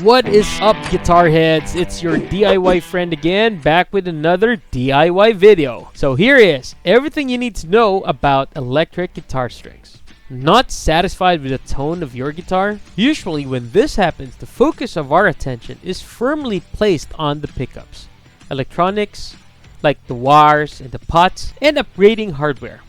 What is up, guitar heads? It's your DIY friend again, back with another DIY video. So here is everything you need to know about electric guitar strings. Not satisfied with the tone of your guitar? Usually when this happens, the focus of our attention is firmly placed on the pickups, electronics, like the wires and the pots, and upgrading hardware.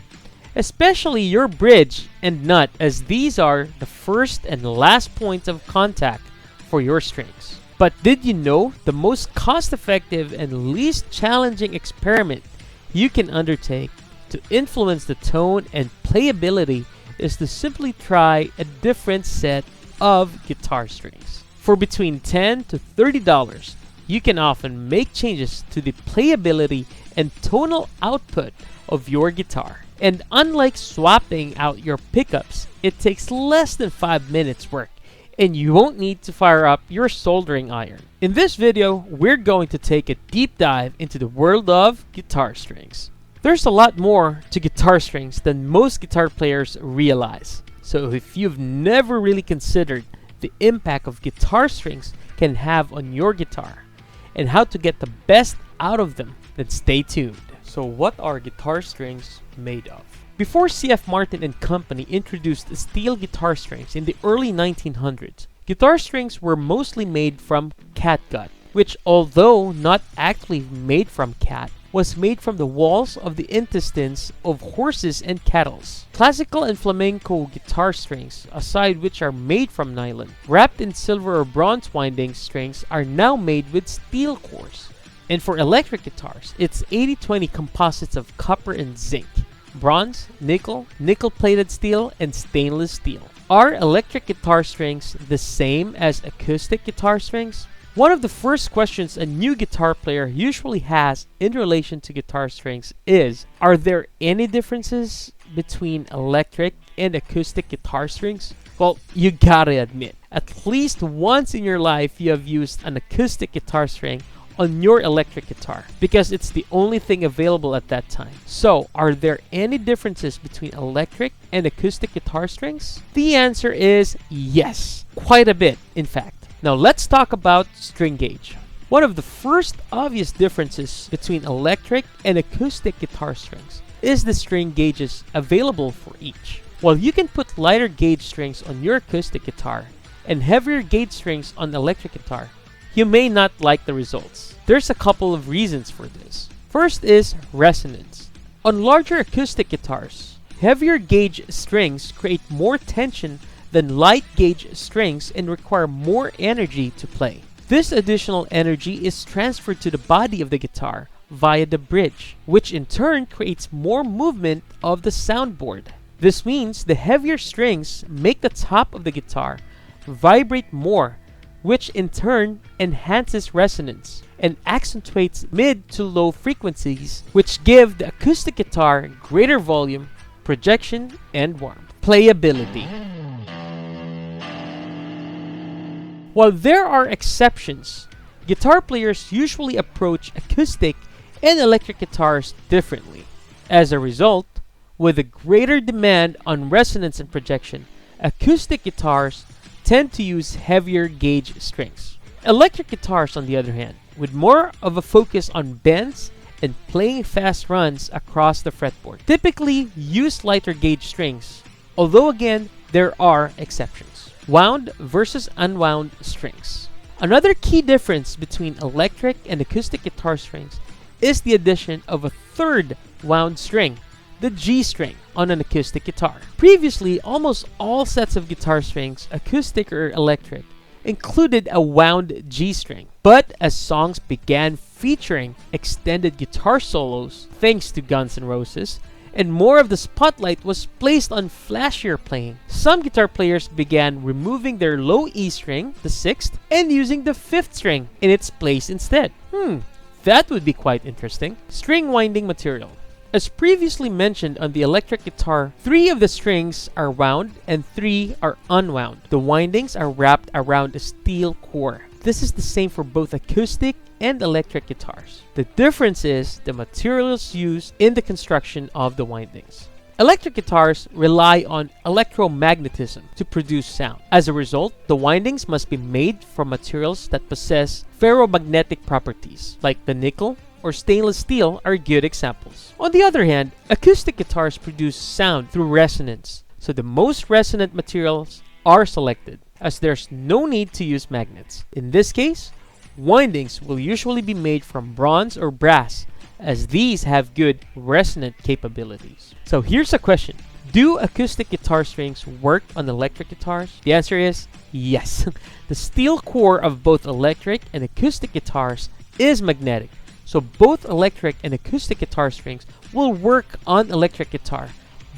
Especially your bridge and nut, as these are the first and last points of contact for your strings. But did you know the most cost-effective and least challenging experiment you can undertake to influence the tone and playability is to simply try a different set of guitar strings? For between $10 to $30, you can often make changes to the playability and tonal output of your guitar. And unlike swapping out your pickups, it takes less than 5 minutes work, and you won't need to fire up your soldering iron. In this video, we're going to take a deep dive into the world of guitar strings. There's a lot more to guitar strings than most guitar players realize. So if you've never really considered the impact of guitar strings can have on your guitar and how to get the best out of them, then stay tuned. So what are guitar strings made of? Before C.F. Martin and Company introduced steel guitar strings in the early 1900s, guitar strings were mostly made from catgut, which, although not actually made from cat, was made from the walls of the intestines of horses and cattle. Classical and flamenco guitar strings, aside which are made from nylon, wrapped in silver or bronze winding strings, are now made with steel cores. And for electric guitars, it's 80-20 composites of copper and zinc, bronze, nickel, nickel-plated steel, and stainless steel. Are electric guitar strings the same as acoustic guitar strings? One of the first questions a new guitar player usually has in relation to guitar strings is, are there any differences between electric and acoustic guitar strings? Well, you gotta admit, at least once in your life you have used an acoustic guitar string on your electric guitar because it's the only thing available at that time. So, are there any differences between electric and acoustic guitar strings? The answer is yes, quite a bit in fact. Now let's talk about string gauge. One of the first obvious differences between electric and acoustic guitar strings is the string gauges available for each. While you can put lighter gauge strings on your acoustic guitar and heavier gauge strings on electric guitar, you may not like the results. There's a couple of reasons for this. First is resonance. On larger acoustic guitars, heavier gauge strings create more tension than light gauge strings and require more energy to play. This additional energy is transferred to the body of the guitar via the bridge, which in turn creates more movement of the soundboard. This means the heavier strings make the top of the guitar vibrate more, which in turn enhances resonance and accentuates mid to low frequencies, which give the acoustic guitar greater volume, projection, and warmth. Playability. While there are exceptions, guitar players usually approach acoustic and electric guitars differently. As a result, with a greater demand on resonance and projection, acoustic guitars tend to use heavier gauge strings. Electric guitars, on the other hand, with more of a focus on bends and playing fast runs across the fretboard, typically use lighter gauge strings, although again, there are exceptions. Wound versus unwound strings. Another key difference between electric and acoustic guitar strings is the addition of a third wound string, the G string, on an acoustic guitar. Previously, almost all sets of guitar strings, acoustic or electric, included a wound G string. But as songs began featuring extended guitar solos, thanks to Guns N' Roses, and more of the spotlight was placed on flashier playing, some guitar players began removing their low E string, the 6th, and using the 5th string in its place instead. That would be quite interesting. String winding material. As previously mentioned on the electric guitar, 3 of the strings are wound and 3 are unwound. The windings are wrapped around a steel core. This is the same for both acoustic and electric guitars. The difference is the materials used in the construction of the windings. Electric guitars rely on electromagnetism to produce sound. As a result, the windings must be made from materials that possess ferromagnetic properties, like the nickel or stainless steel are good examples. On the other hand, acoustic guitars produce sound through resonance, so the most resonant materials are selected, as there's no need to use magnets. In this case, windings will usually be made from bronze or brass, as these have good resonant capabilities. So here's a question. Do acoustic guitar strings work on electric guitars? The answer is yes. The steel core of both electric and acoustic guitars is magnetic, so both electric and acoustic guitar strings will work on electric guitar,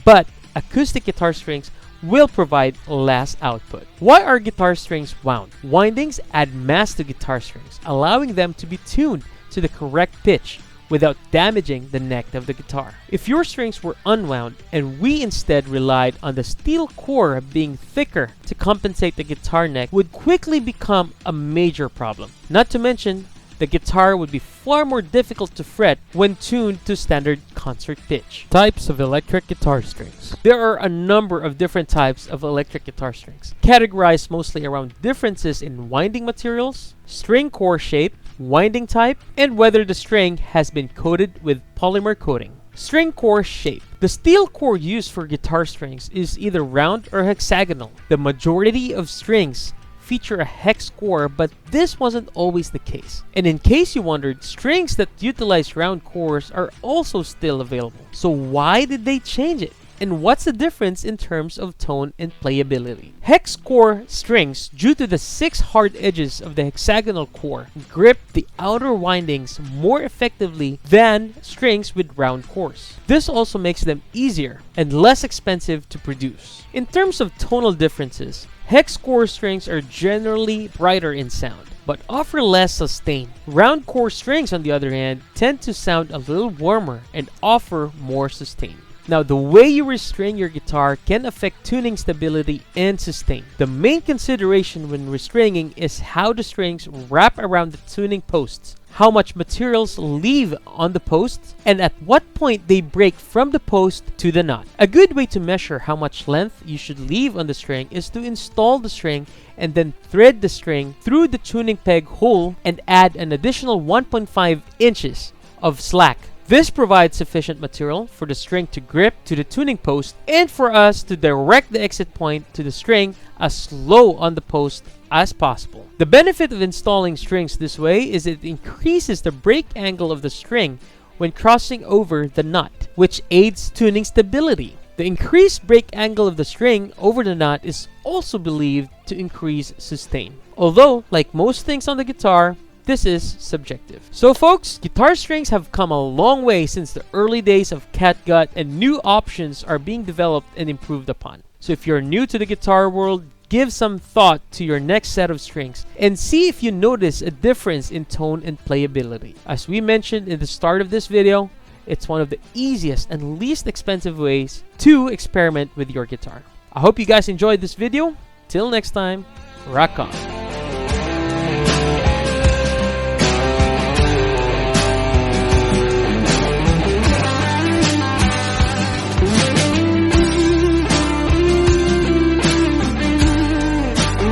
but acoustic guitar strings will provide less output. Why are guitar strings wound? Windings add mass to guitar strings, allowing them to be tuned to the correct pitch without damaging the neck of the guitar. If your strings were unwound and we instead relied on the steel core being thicker to compensate the guitar neck, would quickly become a major problem. Not to mention, the guitar would be far more difficult to fret when tuned to standard concert pitch. Types of electric guitar strings. There are a number of different types of electric guitar strings, categorized mostly around differences in winding materials, string core shape, winding type, and whether the string has been coated with polymer coating. String core shape. The steel core used for guitar strings is either round or hexagonal. The majority of strings feature a hex core, but this wasn't always the case. And in case you wondered, strings that utilize round cores are also still available. So why did they change it? And what's the difference in terms of tone and playability? Hex core strings, due to the 6 hard edges of the hexagonal core, grip the outer windings more effectively than strings with round cores. This also makes them easier and less expensive to produce. In terms of tonal differences, hex core strings are generally brighter in sound, but offer less sustain. Round core strings, on the other hand, tend to sound a little warmer and offer more sustain. Now, the way you restring your guitar can affect tuning stability and sustain. The main consideration when restringing is how the strings wrap around the tuning posts, how much materials leave on the posts, and at what point they break from the post to the knot. A good way to measure how much length you should leave on the string is to install the string and then thread the string through the tuning peg hole and add an additional 1.5 inches of slack. This provides sufficient material for the string to grip to the tuning post and for us to direct the exit point to the string as low on the post as possible. The benefit of installing strings this way is it increases the break angle of the string when crossing over the knot, which aids tuning stability. The increased break angle of the string over the knot is also believed to increase sustain. Although, like most things on the guitar, this is subjective. So folks, guitar strings have come a long way since the early days of catgut, and new options are being developed and improved upon. So if you're new to the guitar world, give some thought to your next set of strings and see if you notice a difference in tone and playability. As we mentioned in the start of this video, it's one of the easiest and least expensive ways to experiment with your guitar. I hope you guys enjoyed this video. Till next time, rock on.